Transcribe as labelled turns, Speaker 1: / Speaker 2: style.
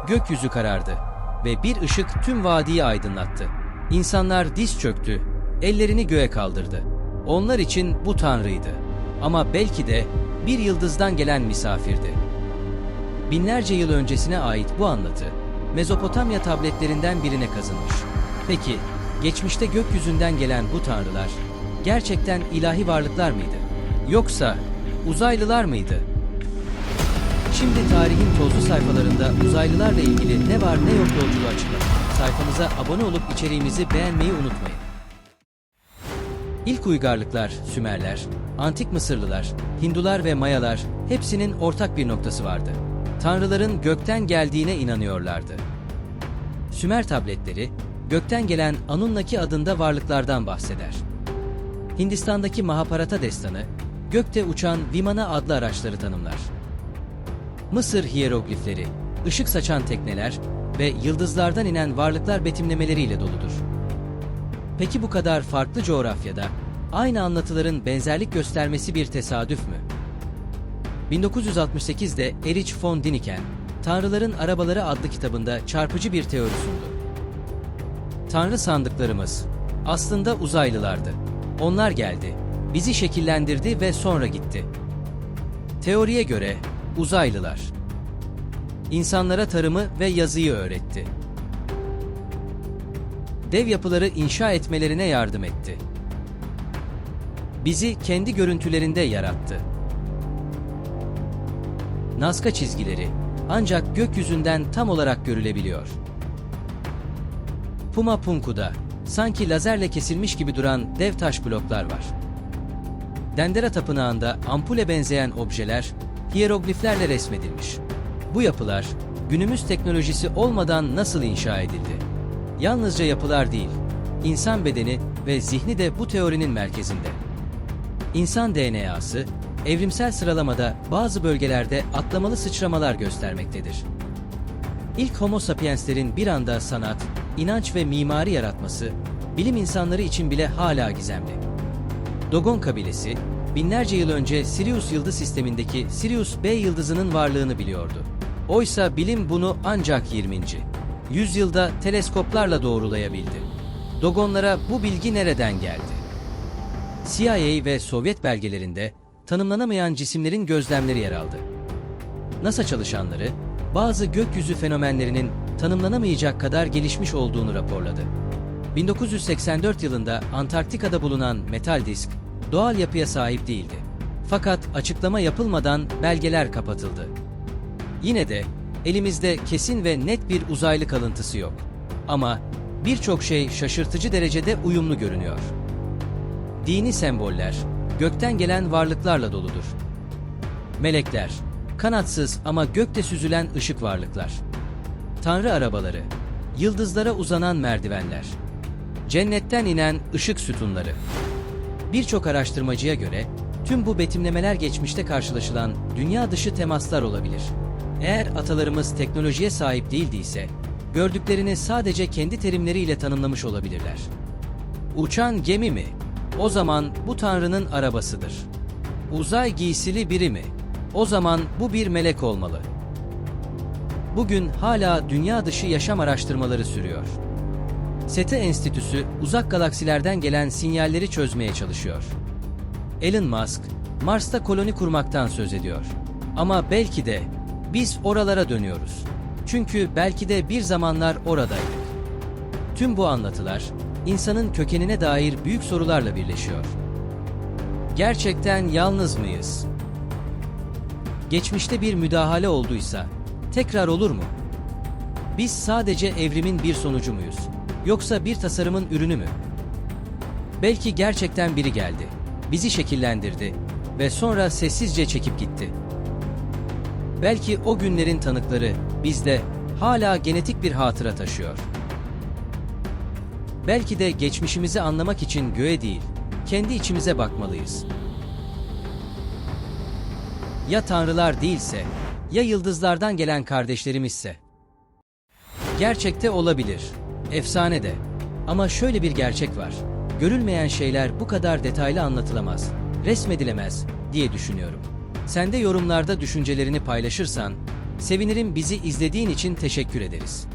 Speaker 1: Gökyüzü karardı ve bir ışık tüm vadiyi aydınlattı. İnsanlar diz çöktü, ellerini göğe kaldırdı. Onlar için bu Tanrı'ydı. Ama belki de bir yıldızdan gelen misafirdi. Binlerce yıl öncesine ait bu anlatı, Mezopotamya tabletlerinden birine kazınmış. Peki, geçmişte gökyüzünden gelen bu tanrılar, gerçekten ilahi varlıklar mıydı? Yoksa uzaylılar mıydı? Şimdi tarihin tozlu sayfalarında uzaylılarla ilgili ne var ne yok yolculuğu açıklar. Sayfamıza abone olup içeriğimizi beğenmeyi unutmayın. İlk uygarlıklar, Sümerler, Antik Mısırlılar, Hindular ve Mayalar hepsinin ortak bir noktası vardı. Tanrıların gökten geldiğine inanıyorlardı. Sümer tabletleri, gökten gelen Anunnaki adında varlıklardan bahseder. Hindistan'daki Mahabharata destanı, gökte uçan Vimana adlı araçları tanımlar. Mısır hiyeroglifleri, ışık saçan tekneler ve yıldızlardan inen varlıklar betimlemeleriyle doludur. Peki bu kadar farklı coğrafyada aynı anlatıların benzerlik göstermesi bir tesadüf mü? 1968'de Erich von Däniken, Tanrıların Arabaları adlı kitabında çarpıcı bir teori sundu. Tanrı sandıklarımız aslında uzaylılardı. Onlar geldi, bizi şekillendirdi ve sonra gitti. Teoriye göre uzaylılar insanlara tarımı ve yazıyı öğretti. Dev yapıları inşa etmelerine yardım etti. Bizi kendi görüntülerinde yarattı. Nazca çizgileri ancak gökyüzünden tam olarak görülebiliyor. Puma Punku'da sanki lazerle kesilmiş gibi duran dev taş bloklar var. Dendera Tapınağı'nda ampule benzeyen objeler hiyerogliflerle resmedilmiş. Bu yapılar günümüz teknolojisi olmadan nasıl inşa edildi? Yalnızca yapılar değil, insan bedeni ve zihni de bu teorinin merkezinde. İnsan DNA'sı, evrimsel sıralamada bazı bölgelerde atlamalı sıçramalar göstermektedir. İlk Homo sapienslerin bir anda sanat, inanç ve mimari yaratması, bilim insanları için bile hala gizemli. Dogon kabilesi, binlerce yıl önce Sirius yıldız sistemindeki Sirius B yıldızının varlığını biliyordu. Oysa bilim bunu ancak 20. yüzyılda teleskoplarla doğrulayabildi. Dogonlara bu bilgi nereden geldi? CIA ve Sovyet belgelerinde tanımlanamayan cisimlerin gözlemleri yer aldı. NASA çalışanları, bazı gökyüzü fenomenlerinin tanımlanamayacak kadar gelişmiş olduğunu raporladı. 1984 yılında Antarktika'da bulunan metal disk, doğal yapıya sahip değildi. Fakat açıklama yapılmadan belgeler kapatıldı. Yine de elimizde kesin ve net bir uzaylı kalıntısı yok. Ama birçok şey şaşırtıcı derecede uyumlu görünüyor. Dini semboller, gökten gelen varlıklarla doludur. Melekler, kanatsız ama gökte süzülen ışık varlıklar. Tanrı arabaları, yıldızlara uzanan merdivenler. Cennetten inen ışık sütunları. Birçok araştırmacıya göre tüm bu betimlemeler geçmişte karşılaşılan dünya dışı temaslar olabilir. Eğer atalarımız teknolojiye sahip değildiyse, gördüklerini sadece kendi terimleriyle tanımlamış olabilirler. Uçan gemi mi? O zaman bu Tanrı'nın arabasıdır. Uzay giysili biri mi? O zaman bu bir melek olmalı. Bugün hala dünya dışı yaşam araştırmaları sürüyor. SETI Enstitüsü uzak galaksilerden gelen sinyalleri çözmeye çalışıyor. Elon Musk, Mars'ta koloni kurmaktan söz ediyor. Ama belki de biz oralara dönüyoruz. Çünkü belki de bir zamanlar oradaydık. Tüm bu anlatılar, insanın kökenine dair büyük sorularla birleşiyor. Gerçekten yalnız mıyız? Geçmişte bir müdahale olduysa, tekrar olur mu? Biz sadece evrimin bir sonucu muyuz? Yoksa bir tasarımın ürünü mü? Belki gerçekten biri geldi, bizi şekillendirdi ve sonra sessizce çekip gitti. Belki o günlerin tanıkları bizde hala genetik bir hatıra taşıyor. Belki de geçmişimizi anlamak için göğe değil, kendi içimize bakmalıyız. Ya tanrılar değilse, ya yıldızlardan gelen kardeşlerimizse? Gerçekte olabilir, efsane de. Ama şöyle bir gerçek var, görülmeyen şeyler bu kadar detaylı anlatılamaz, resmedilemez diye düşünüyorum. Sen de yorumlarda düşüncelerini paylaşırsan, Sevinirim, bizi izlediğin için teşekkür ederiz.